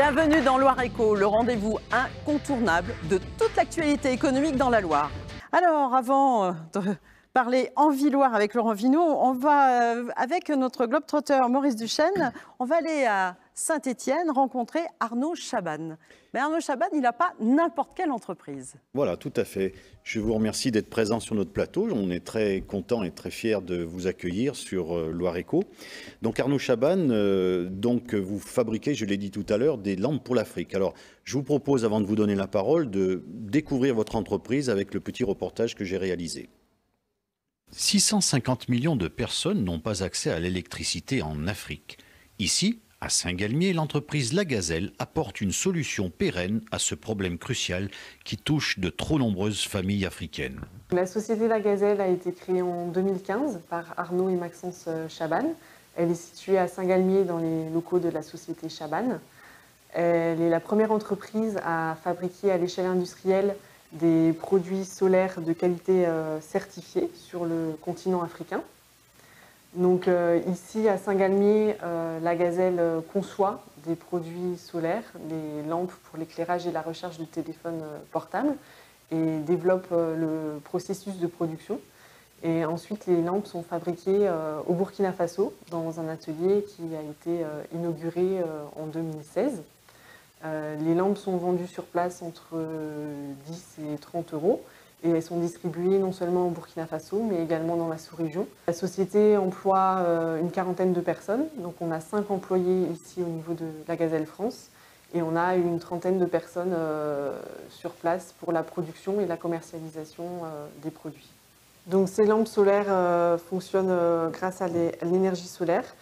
Bienvenue dans Loire Éco, le rendez-vous incontournable de toute l'actualité économique dans la Loire. Alors, avant de parler Envie-Loire avec Laurent Vinault, on va, avec notre globe-trotteur Maurice Duchesne, on va aller à Saint-Étienne rencontrer Arnaud Chaban. Mais Arnaud Chaban, il n'a pas n'importe quelle entreprise. Voilà, tout à fait. Je vous remercie d'être présent sur notre plateau. On est très content et très fiers de vous accueillir sur Loire Éco. Donc Arnaud Chaban, vous fabriquez, je l'ai dit tout à l'heure, des lampes pour l'Afrique. Alors, je vous propose, avant de vous donner la parole, de découvrir votre entreprise avec le petit reportage que j'ai réalisé. 650 millions de personnes n'ont pas accès à l'électricité en Afrique. Ici, à Saint-Galmier, l'entreprise La Gazelle apporte une solution pérenne à ce problème crucial qui touche de trop nombreuses familles africaines. La société La Gazelle a été créée en 2015 par Arnaud et Maxence Chaban. Elle est située à Saint-Galmier dans les locaux de la société Chaban. Elle est la première entreprise à fabriquer à l'échelle industrielle des produits solaires de qualité certifiés sur le continent africain. Donc ici à Saint-Galmier, La Gazelle conçoit des produits solaires, des lampes pour l'éclairage et la recharge de téléphones portables et développe le processus de production. Et ensuite, les lampes sont fabriquées au Burkina Faso dans un atelier qui a été inauguré en 2016. Les lampes sont vendues sur place entre 10 et 30 euros. Et elles sont distribuées non seulement au Burkina Faso, mais également dans la sous-région. La société emploie une quarantaine de personnes. Donc on a 5 employés ici au niveau de La Gazelle France. Et on a une trentaine de personnes sur place pour la production et la commercialisation des produits. Donc ces lampes solaires fonctionnent grâce à l'énergie solaire.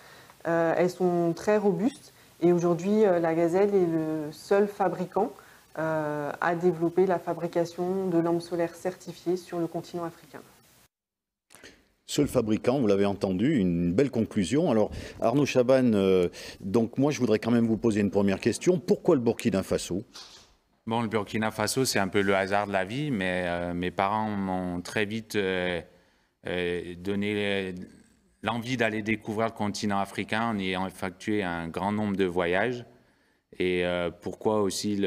Elles sont très robustes. Et aujourd'hui, La Gazelle est le seul fabricant à développer la fabrication de lampes solaires certifiées sur le continent africain. Seul fabricant, vous l'avez entendu, une belle conclusion. Alors Arnaud Chaban, donc moi je voudrais quand même vous poser une première question. Pourquoi le Burkina Faso ? Bon, le Burkina Faso, c'est un peu le hasard de la vie, mais mes parents m'ont très vite donné l'envie d'aller découvrir le continent africain en ayant effectué un grand nombre de voyages. Et pourquoi aussi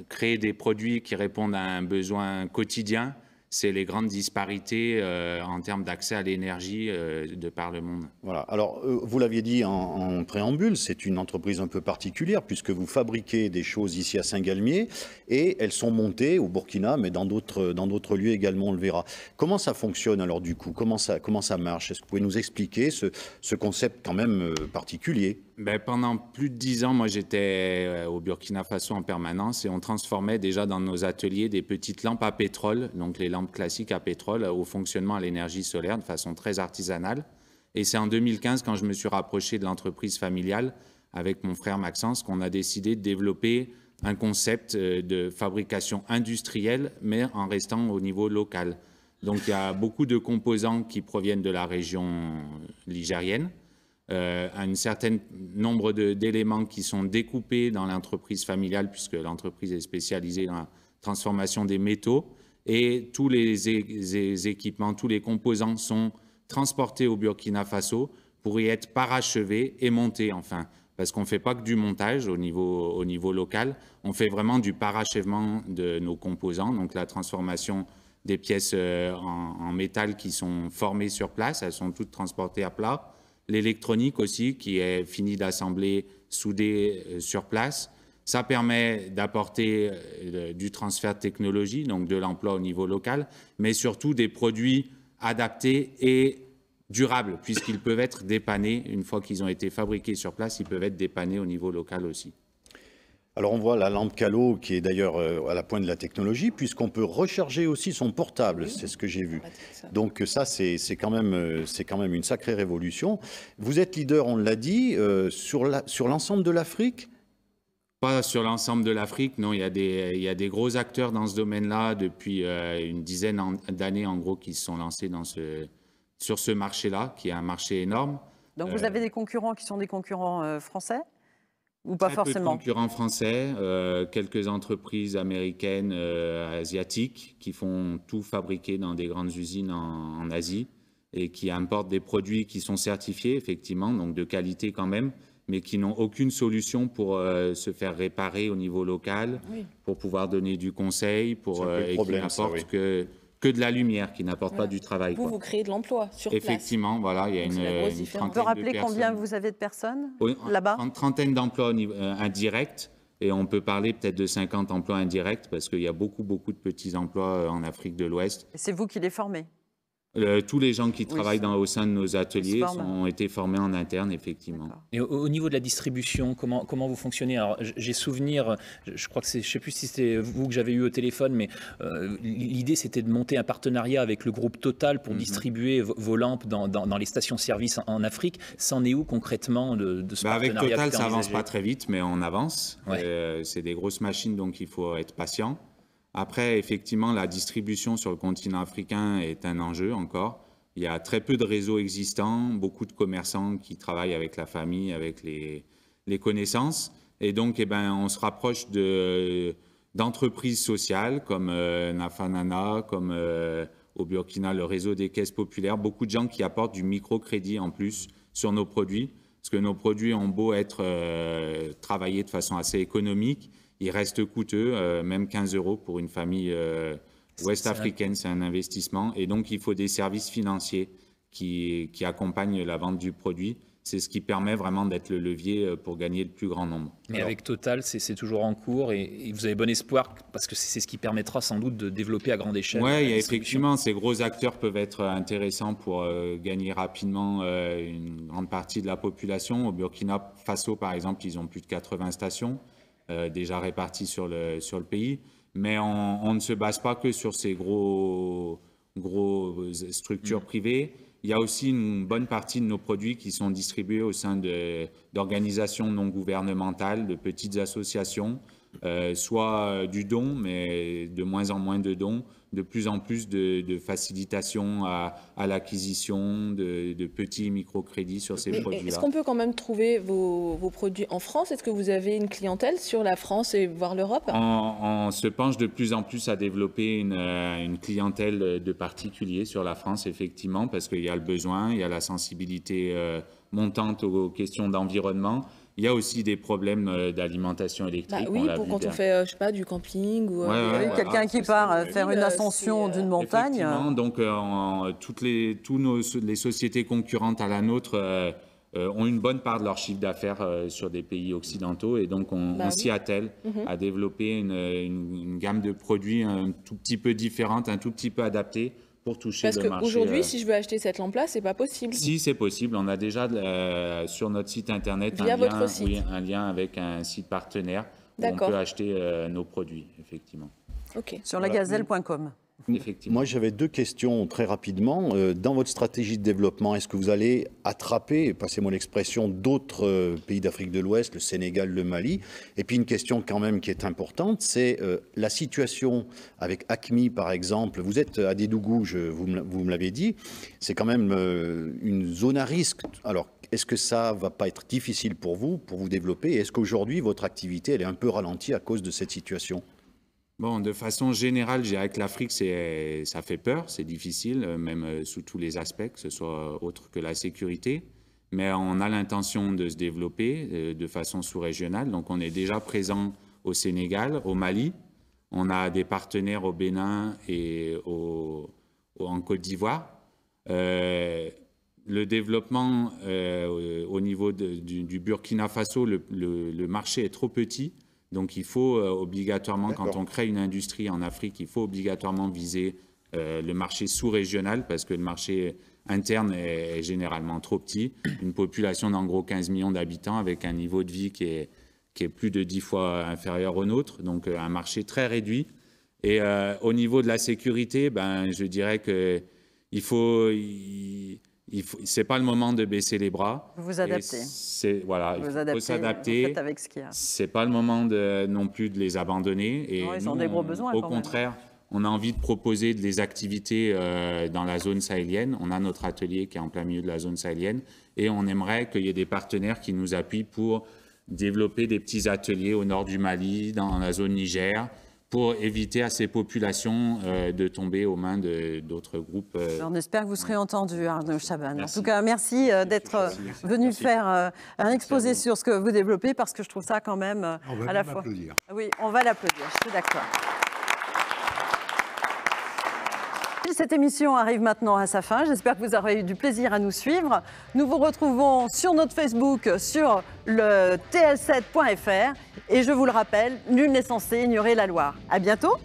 créer des produits qui répondent à un besoin quotidien, c'est les grandes disparités en termes d'accès à l'énergie de par le monde. Voilà. Alors, vous l'aviez dit en préambule, c'est une entreprise un peu particulière puisque vous fabriquez des choses ici à Saint-Galmier et elles sont montées au Burkina, mais dans d'autres lieux également, on le verra. Comment ça fonctionne alors du coup ? Comment ça marche ? Est-ce que vous pouvez nous expliquer ce concept quand même particulier ? Pendant plus de 10 ans, moi j'étais au Burkina Faso en permanence et on transformait déjà dans nos ateliers des petites lampes à pétrole, donc les lampes classiques à pétrole, au fonctionnement à l'énergie solaire de façon très artisanale. Et c'est en 2015, quand je me suis rapproché de l'entreprise familiale avec mon frère Maxence, qu'on a décidé de développer un concept de fabrication industrielle, mais en restant au niveau local. Donc il y a beaucoup de composants qui proviennent de la région ligérienne. Un certain nombre d'éléments qui sont découpés dans l'entreprise familiale, puisque l'entreprise est spécialisée dans la transformation des métaux, et tous les équipements, tous les composants sont transportés au Burkina Faso pour y être parachevés et montés enfin. Parce qu'on ne fait pas que du montage au niveau local, on fait vraiment du parachèvement de nos composants, donc la transformation des pièces en métal qui sont formées sur place, elles sont toutes transportées à plat. L'électronique aussi, qui est finie d'assembler, soudée sur place. Ça permet d'apporter du transfert de technologie, donc de l'emploi au niveau local, mais surtout des produits adaptés et durables, puisqu'ils peuvent être dépannés, une fois qu'ils ont été fabriqués sur place, ils peuvent être dépannés au niveau local aussi. Alors on voit la lampe Calo qui est d'ailleurs à la pointe de la technologie puisqu'on peut recharger aussi son portable, c'est ce que j'ai vu. Donc ça c'est quand même une sacrée révolution. Vous êtes leader, on l'a dit, sur l'ensemble de l'Afrique ? Pas sur l'ensemble de l'Afrique, non, il y a des gros acteurs dans ce domaine-là depuis une dizaine d'années en gros qui se sont lancés sur ce marché-là, qui est un marché énorme. Donc vous avez des concurrents qui sont des concurrents français ? Ou pas forcément. Peu de concurrents français, quelques entreprises américaines, asiatiques qui font tout fabriquer dans des grandes usines en Asie et qui importent des produits qui sont certifiés effectivement, donc de qualité quand même, mais qui n'ont aucune solution pour se faire réparer au niveau local, pour pouvoir donner du conseil, et qui n'apportent que de la lumière, qui n'apportent pas du travail. Vous créez de l'emploi sur place. Effectivement, voilà, il y a une trentaine de personnes. On peut rappeler combien vous avez de personnes là-bas? Une trentaine d'emplois indirects, et on peut parler peut-être de 50 emplois indirects, parce qu'il y a beaucoup de petits emplois en Afrique de l'Ouest. C'est vous qui les formez? Tous les gens qui travaillent au sein de nos ateliers ont été formés en interne, effectivement. Et au niveau de la distribution, comment vous fonctionnez? Alors, j'ai souvenir, je crois que je ne sais plus si c'était vous que j'avais eu au téléphone, mais l'idée c'était de monter un partenariat avec le groupe Total pour distribuer vos lampes dans les stations-service en Afrique. C'en est où concrètement de ce partenariat? Avec Total, ça avance pas très vite, mais on avance. C'est des grosses machines, donc il faut être patient. Après, effectivement, la distribution sur le continent africain est un enjeu encore. Il y a très peu de réseaux existants, beaucoup de commerçants qui travaillent avec la famille, avec les connaissances. Et donc, on se rapproche d'entreprises sociales comme Nafanana, comme au Burkina, le réseau des caisses populaires. Beaucoup de gens qui apportent du microcrédit en plus sur nos produits, parce que nos produits ont beau être travaillés de façon assez économique, il reste coûteux, même 15 € pour une famille ouest-africaine, c'est un investissement. Et donc, il faut des services financiers qui accompagnent la vente du produit. C'est ce qui permet vraiment d'être le levier pour gagner le plus grand nombre. Mais avec Total, c'est toujours en cours et vous avez bon espoir, parce que c'est ce qui permettra sans doute de développer à grande échelle. Oui, effectivement, ces gros acteurs peuvent être intéressants pour gagner rapidement une grande partie de la population. Au Burkina Faso, par exemple, ils ont plus de 80 stations. Déjà répartis sur le pays, mais on ne se base pas que sur ces gros structures privées. Il y a aussi une bonne partie de nos produits qui sont distribués au sein d'organisations non gouvernementales, de petites associations, soit du don, mais de moins en moins de dons, de plus en plus de facilitation à l'acquisition de petits microcrédits sur ces produits-là. Est-ce qu'on peut quand même trouver vos produits en France? Est-ce que vous avez une clientèle sur la France et voire l'Europe? On se penche de plus en plus à développer une clientèle de particuliers sur la France, effectivement, parce qu'il y a le besoin, il y a la sensibilité montante aux questions d'environnement. Il y a aussi des problèmes d'alimentation électrique. Oui, quand on fait, je sais pas, du camping ou quelqu'un qui part faire une ascension d'une montagne. Effectivement, donc toutes les sociétés concurrentes à la nôtre ont une bonne part de leur chiffre d'affaires sur des pays occidentaux, et donc on s'y attelle à développer une gamme de produits un tout petit peu différente, un tout petit peu adaptée, pour toucher le marché. Parce qu'aujourd'hui, si je veux acheter cette lampe-là, c'est pas possible. Si, c'est possible. On a déjà sur notre site internet un lien avec un site partenaire où on peut acheter nos produits, effectivement. Sur lagazelle.com. Moi, j'avais deux questions très rapidement. Dans votre stratégie de développement, est-ce que vous allez attraper, passez-moi l'expression, d'autres pays d'Afrique de l'Ouest, le Sénégal, le Mali? Et puis une question quand même qui est importante, c'est la situation avec ACMI, par exemple. Vous êtes à Dédougou, vous me l'avez dit, c'est quand même une zone à risque. Alors, est-ce que ça va pas être difficile pour vous développer? Et est-ce qu'aujourd'hui, votre activité, elle est un peu ralentie à cause de cette situation? Bon, de façon générale, je dirais que l'Afrique, ça fait peur, c'est difficile, même sous tous les aspects, que ce soit autre que la sécurité. Mais on a l'intention de se développer de façon sous-régionale. Donc, on est déjà présent au Sénégal, au Mali. On a des partenaires au Bénin et en Côte d'Ivoire. Le développement au niveau du Burkina Faso, le marché est trop petit. Donc, il faut obligatoirement, quand on crée une industrie en Afrique, il faut obligatoirement viser le marché sous-régional, parce que le marché interne est généralement trop petit. Une population d'en gros 15 millions d'habitants avec un niveau de vie qui est plus de 10 fois inférieur au nôtre, donc un marché très réduit. Et au niveau de la sécurité, je dirais que c'est pas le moment de baisser les bras. Vous vous adaptez. Il faut s'adapter. Vous faites avec ce qu'il y a. C'est pas le moment non plus de les abandonner. Et non, ils ont des gros besoins. Au contraire, on a envie de proposer des activités dans la zone sahélienne. On a notre atelier qui est en plein milieu de la zone sahélienne, et on aimerait qu'il y ait des partenaires qui nous appuient pour développer des petits ateliers au nord du Mali, dans la zone Niger, pour éviter à ces populations de tomber aux mains d'autres groupes. On espère que vous serez entendu, Arnaud Chaban. Merci. En tout cas, merci d'être venu faire un exposé sur ce que vous développez, parce que je trouve ça quand même à la fois... Applaudir. Oui, on va l'applaudir, je suis d'accord. Cette émission arrive maintenant à sa fin. J'espère que vous aurez eu du plaisir à nous suivre. Nous vous retrouvons sur notre Facebook, sur le tl7.fr. Et je vous le rappelle, nul n'est censé ignorer la Loire. À bientôt.